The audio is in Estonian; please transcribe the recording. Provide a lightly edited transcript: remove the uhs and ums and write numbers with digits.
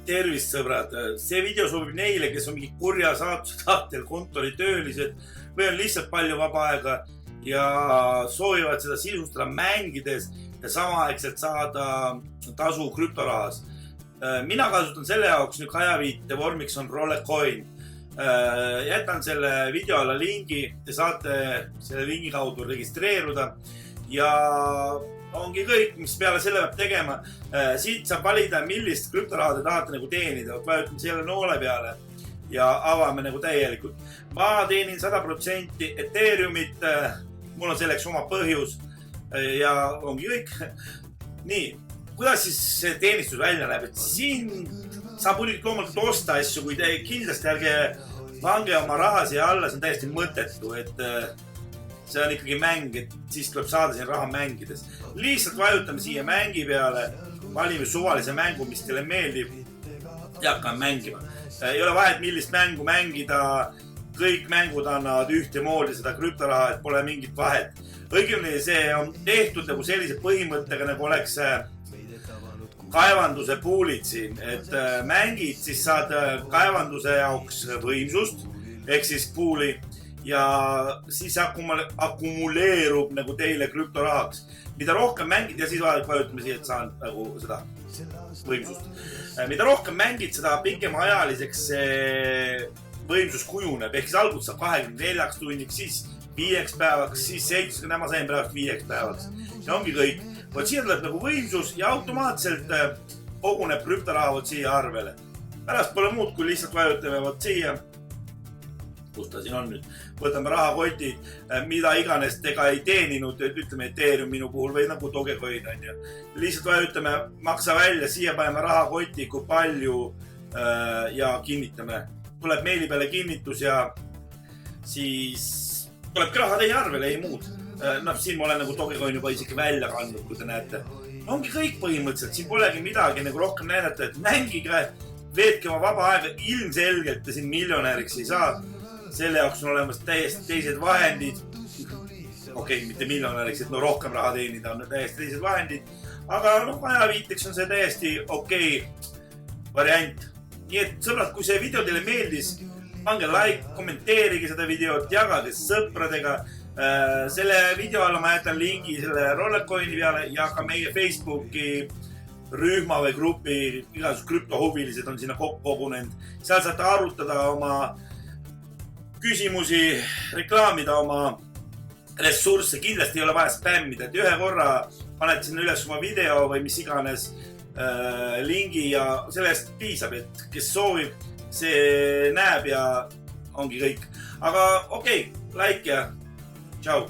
Tervist, sõbrad! See video sobib neile, kes on mingi kurja saatuse tahtel kontoritöölised või on lihtsalt palju vaba aega ja soovivad seda sisustada mängides ja samaaegselt saada tasu krüptorahas. Mina kasutan selle jaoks nüüd ajaviite vormiks on Rollecoin. Jätan selle video alla lingi, te saate selle lingi kaudu registreeruda ja ongi kõik, mis peale selle peab tegema. Siit saab valida, millist krüptoraha te tahate nagu teenida. Vajutame selle noole peale ja avame nagu täielikult. Ma teenin 100% Ethereumit, mul on selleks oma põhjus ja ongi kõik. Nii, kuidas siis see teenistus välja näeb? Siin saab loomulikult osta asju, kui te kindlasti ärge vange oma raha siia alla, see on täiesti mõttetu, et see on ikkagi mäng, et siis tuleb saada siin raha mängides. Lihtsalt vajutame siia mängi peale, valime suvalise mängu, mis teile meeldib ja hakkame mängima. Ei ole vahet, millist mängu mängida, kõik mängud annavad ühtemoodi seda krüptoraha, et pole mingit vahet. Õigemini see on tehtud nagu sellise põhimõttega, nagu oleks kaevanduse puulid siin, et mängid, siis saad kaevanduse jaoks võimsust, ehk siis puuli, ja siis akumuleerub nagu teile krüptorahaks. Mida rohkem mängid ja siis vajutame siia, et saan nagu seda võimsust. Mida rohkem mängid, seda pikem ajaliseks see võimsus kujuneb. Ehk siis alguses saab 24 tunniks, siis 5 päevaks, siis 7, ma sain praegu 5 päevaks. See ongi kõik. Võt siia tuleb nagu võimsus ja automaatselt koguneb krüptoraha siia arvele. Pärast pole muud, kui lihtsalt vajutame siia. Kus ta siin on nüüd? Võtame rahakotid, mida iganes tega ei teeninud, ütleme Ethereum minu puhul või nagu Dogecoin on ju. Lihtsalt vajutame, maksa välja, siia paneme rahakoti, kui palju ja kinnitame. Tuleb meili peale kinnitus ja siis tulebki raha teie arvele, ei muud. Siin ma olen nagu Dogecoin juba isegi välja kandnud, kui te näete. Ongi kõik põhimõtteliselt, siin polegi midagi nagu rohkem näidata, et mängige, veetke oma vaba aega, ilmselgelt te siin miljonäriks ei saa. Selle jaoks on olemas täiesti teised vahendid. Okei, mitte miljonäriks, et rohkem raha teenida on täiesti teised vahendid. Aga ajaviiteks on see täiesti okei variant. Nii et sõbrad, kui see video teile meeldis, pange like, kommenteerige seda videot, jagage sõpradega. Selle video alla ma jätan lingi selle Rollecoini peale ja ka meie Facebooki rühma või grupi igasugused krüptohuvilised on sinna kogunenud. Seal saate arutada oma küsimusi, reklaamida oma ressursse. Kindlasti ei ole vaja spämmida, et ühe korra panete sinna üles oma video või mis iganes lingi ja sellest piisab, et kes soovib, see näeb ja ongi kõik. Aga okei, like ja tšau!